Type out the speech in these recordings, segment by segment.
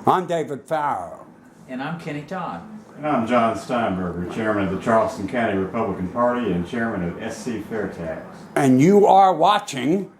I'm David Farrow. And I'm Kenny Todd. And I'm John Steinberger, Chairman of the Charleston County Republican Party and Chairman of SC Fair Tax. And you are watching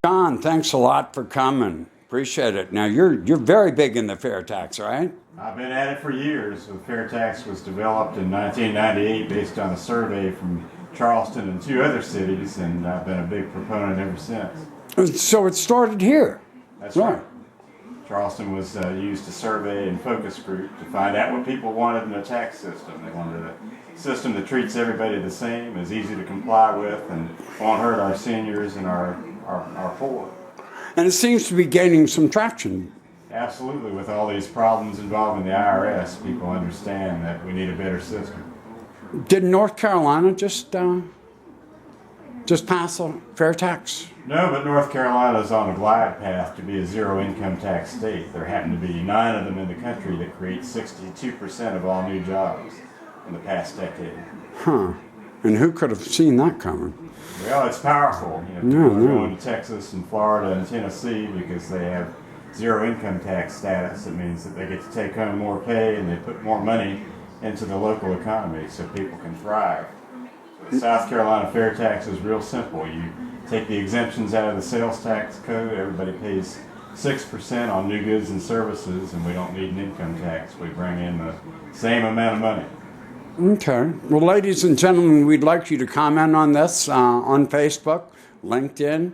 John, thanks a lot for coming. Appreciate it. Now, you're very big in the fair tax, right? I've been at it for years. The fair tax was developed in 1998 based on a survey from Charleston and two other cities, and I've been a big proponent ever since. So it started here. That's right. Charleston was used to survey and focus group to find out what people wanted in a tax system. They wanted a system that treats everybody the same, is easy to comply with, and won't hurt our seniors and our poor. And it seems to be gaining some traction. Absolutely. With all these problems involving the IRS, people understand that we need a better system. Did North Carolina just pass a fair tax? No, but North Carolina is on a glide path to be a zero income tax state. There happen to be 9 of them in the country that create 62% of all new jobs in the past decade. Huh. And who could have seen that coming? Well, it's powerful. People are going to Texas and Florida and Tennessee because they have zero income tax status. It means that they get to take home more pay and they put more money into the local economy so people can thrive. So the South Carolina fair tax is real simple. You take the exemptions out of the sales tax code, everybody pays 6% on new goods and services, and we don't need an income tax. We bring in the same amount of money. Okay. Well, ladies and gentlemen, we'd like you to comment on this on Facebook, LinkedIn,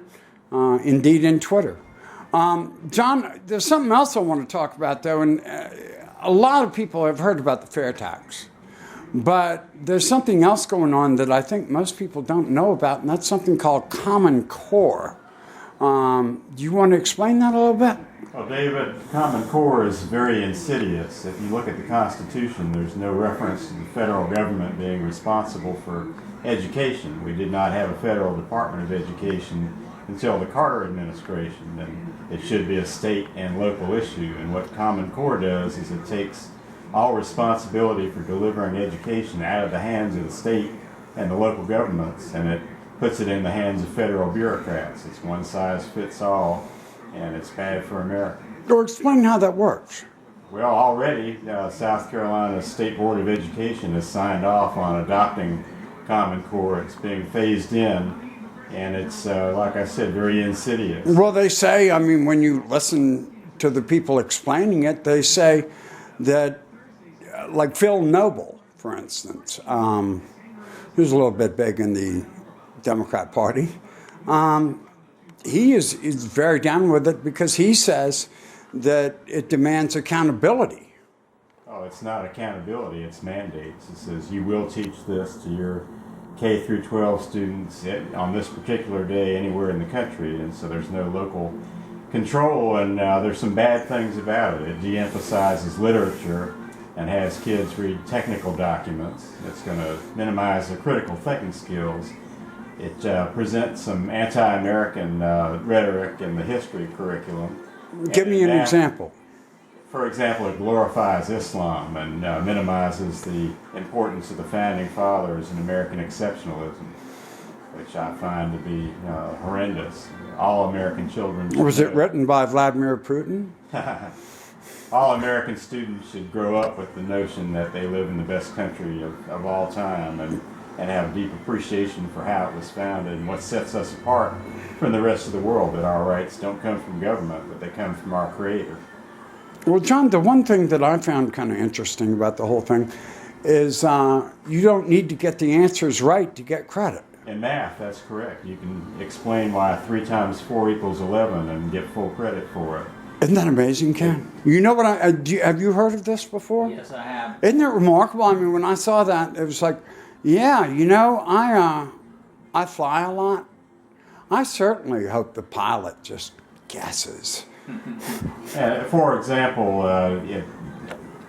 indeed in Twitter. John, there's something else I want to talk about, though, and a lot of people have heard about the fair tax. But there's something else going on that I think most people don't know about, and that's something called Common Core. Do you want to explain that a little bit? Well, David, Common Core is very insidious. If you look at the Constitution, there's no reference to the federal government being responsible for education. We did not have a federal Department of Education until the Carter administration, and it should be a state and local issue. And what Common Core does is it takes all responsibility for delivering education out of the hands of the state and the local governments, and it puts it in the hands of federal bureaucrats. It's one size fits all, and it's bad for America. Or explain how that works. Well, already South Carolina's State Board of Education has signed off on adopting Common Core. It's being phased in, and it's, like I said, very insidious. Well, they say, I mean, when you listen to the people explaining it, they say that, like Phil Noble, for instance, who's a little bit big in the Democrat Party, he is very down with it because he says that it demands accountability. Oh, it's not accountability, it's mandates. It says you will teach this to your K through 12 students on this particular day anywhere in the country, and so there's no local control, and there's some bad things about it. It de-emphasizes literature and has kids read technical documents. It's going to minimize their critical thinking skills. It presents some anti-American rhetoric in the history curriculum. Give me an example. For example, it glorifies Islam and minimizes the importance of the Founding Fathers and American exceptionalism, which I find to be horrendous. All American children... Was it written by Vladimir Putin? All American students should grow up with the notion that they live in the best country of all time and have deep appreciation for how it was founded and what sets us apart from the rest of the world, that our rights don't come from government, but they come from our Creator. Well, John, the one thing that I found kind of interesting about the whole thing is you don't need to get the answers right to get credit. In math, that's correct. You can explain why 3 times 4 equals 11 and get full credit for it. Isn't that amazing, Ken? You know what have you heard of this before? Yes, I have. Isn't it remarkable? I mean, when I saw that, it was like, yeah, you know, I fly a lot. I certainly hope the pilot just guesses. For example, it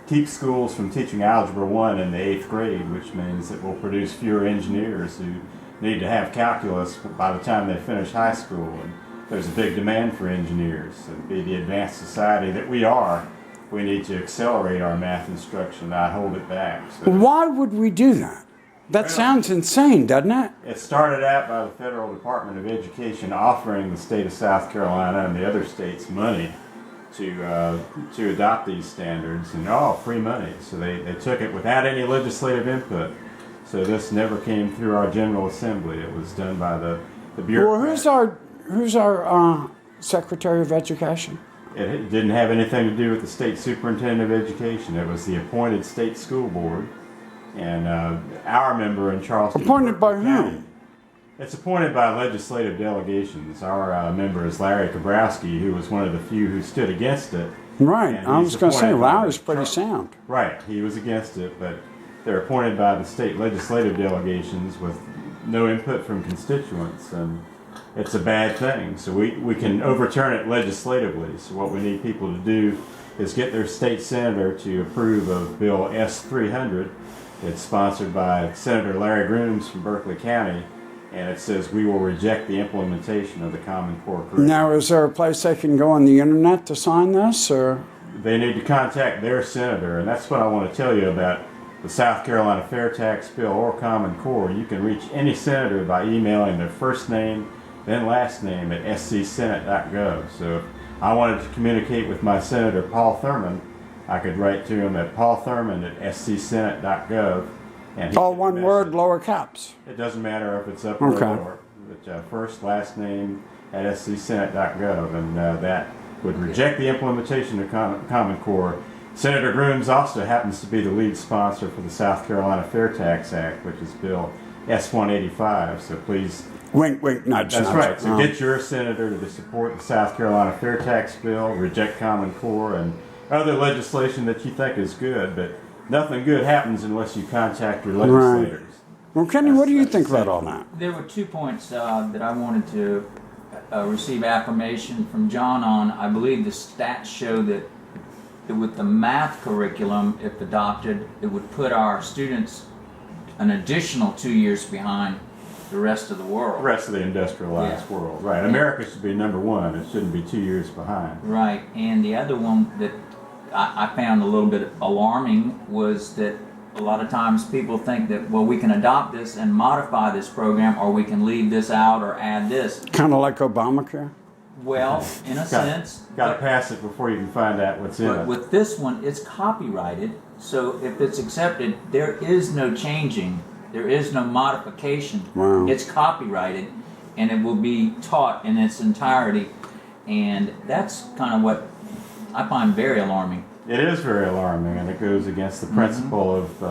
keeps schools from teaching Algebra 1 in the 8th grade, which means it will produce fewer engineers who need to have calculus by the time they finish high school. And there's a big demand for engineers. And be the advanced society that we are, we need to accelerate our math instruction, not hold it back. So Why would we do that? That sounds insane, doesn't it? it started out by the Federal Department of Education offering the state of South Carolina and the other states money to adopt these standards, and free money. So they took it without any legislative input. So this never came through our General Assembly. It was done by the bureaucrats. Well, who's our Secretary of Education? It didn't have anything to do with the state superintendent of education. It was the appointed state school board, and our member in Charleston. Appointed by County. whom? It's appointed by legislative delegations. Our member is Larry Kabrowski, who was one of the few who stood against it. Right. And I he's was going to say appointed by Larry's the pretty sound. Right. He was against it, but they're appointed by the state legislative delegations with no input from constituents, and it's a bad thing. So we can overturn it legislatively. So what we need people to do is get their state senator to approve of Bill S-300. It's sponsored by Senator Larry Grooms from Berkeley County, and it says we will reject the implementation of the Common Core curriculum. Now, is there a place they can go on the internet to sign this, or? They need to contact their senator, and that's what I want to tell you about the South Carolina Fair Tax Bill or Common Core. You can reach any senator by emailing their first name, then last name at scsenate.gov. So if I wanted to communicate with my Senator Paul Thurman, I could write to him at paulthurman@scsenate.gov. And All one word, lower caps. It doesn't matter if it's up or Okay. lower. But, first, last name at scsenate.gov, and that would reject the implementation of Common Core. Senator Grooms also happens to be the lead sponsor for the South Carolina Fair Tax Act, which is Bill S-185. So please. Wink, wink, nudge, That's nudge. right. So get your senator to support the South Carolina Fair Tax Bill, reject Common Core, and other legislation that you think is good. But nothing good happens unless you contact your legislators. Well, Kenny, what do you think about all that? There were 2 points that I wanted to receive affirmation from John on. I believe the stats show that with the math curriculum, if adopted, it would put our students an additional 2 years behind the rest of the world. The rest of the industrialized world. Right. America should be number one. It shouldn't be 2 years behind. Right. And the other one that I found a little bit alarming was that a lot of times people think that, well, we can adopt this and modify this program, or we can leave this out or add this. Kind of like Obamacare? Well, in a sense. Got to pass it before you can find out what's in But it. with this one, it's copyrighted, so if it's accepted, there is no changing, there is no modification. Wow. It's copyrighted, and it will be taught in its entirety, and that's kind of what I find very alarming. It is very alarming, and it goes against the principle of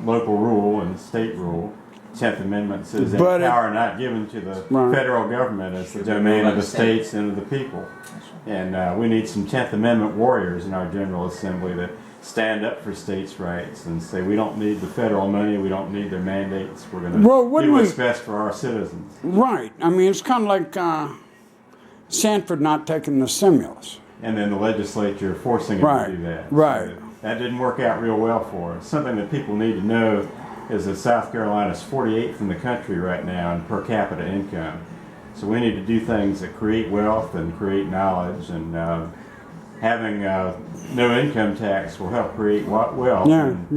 local rule and state rule. 10th Amendment says that But power not given to the federal government is the domain of the states and of the people. And we need some 10th Amendment warriors in our General Assembly that stand up for states' rights and say we don't need the federal money, we don't need their mandates, we're going to do what's best for our citizens. Right. I mean, it's kind of like Sanford not taking the stimulus. And then the legislature forcing them to do that. Right. So that didn't work out real well for us. Something that people need to know is that South Carolina is 48th in the country right now in per capita income. So we need to do things that create wealth and create knowledge, and having no income tax will help create wealth and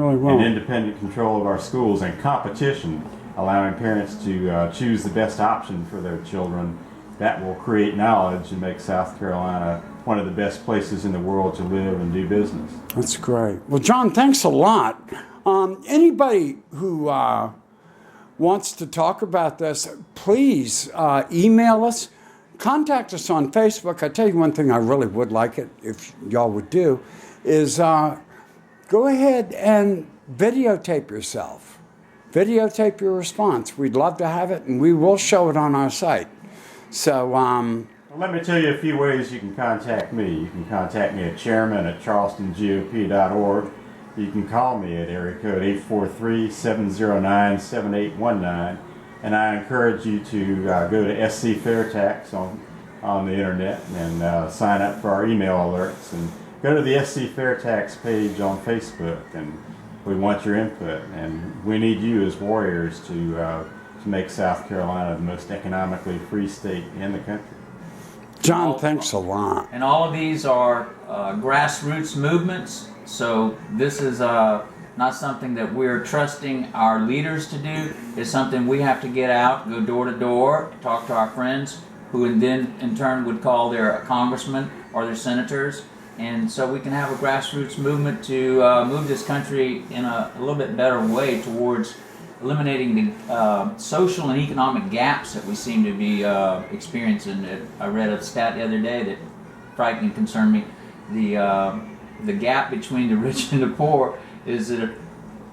independent control of our schools and competition, allowing parents to choose the best option for their children. That will create knowledge and make South Carolina one of the best places in the world to live and do business. That's great. Well, John, thanks a lot. Anybody who wants to talk about this, please email us. Contact us on Facebook. I tell you one thing I really would like it, if y'all would do, is go ahead and videotape yourself. Videotape your response. We'd love to have it, and we will show it on our site. So, well, let me tell you a few ways you can contact me. You can contact me at chairman@charlestongop.org. You can call me at area code 843-709-7819. And I encourage you to go to SC Fair Tax on the internet and sign up for our email alerts. And go to the SC Fair Tax page on Facebook. And we want your input. And we need you as warriors to make South Carolina the most economically free state in the country. John, thanks a lot. And all of these are grassroots movements. So this is not something that we're trusting our leaders to do. It's something we have to get out, go door to door, talk to our friends, who then in turn would call their congressmen or their senators. And so we can have a grassroots movement to move this country in a little bit better way towards eliminating the social and economic gaps that we seem to be experiencing. I read a stat the other day that frightened and concerned me. The gap between the rich and the poor is at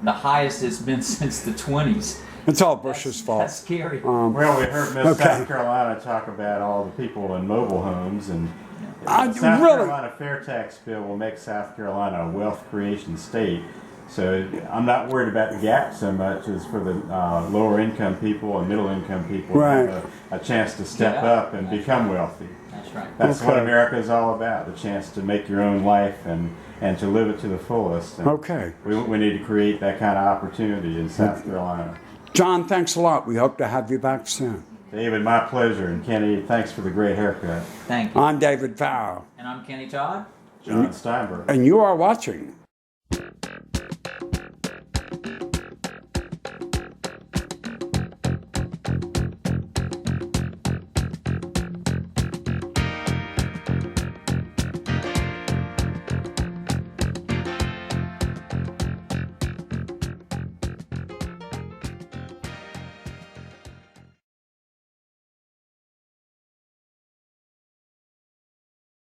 the highest it's been since the 20s. It's all Bush's fault. That's scary. Well, we heard Miss South Carolina talk about all the people in mobile homes, and the South Carolina fair tax bill will make South Carolina a wealth creation state. So I'm not worried about the gap so much as for the lower income people and middle income people Right. have a chance to step up and become wealthy. That's right. That's what Okay. America is all about, the chance to make your own life and to live it to the fullest. And Okay. we need to create that kind of opportunity in South Carolina. John, thanks a lot. We hope to have you back soon. David, my pleasure. And Kenny, thanks for the great haircut. Thank you. I'm David Farrow, And I'm Kenny Todd. John Steinberger. and you are watching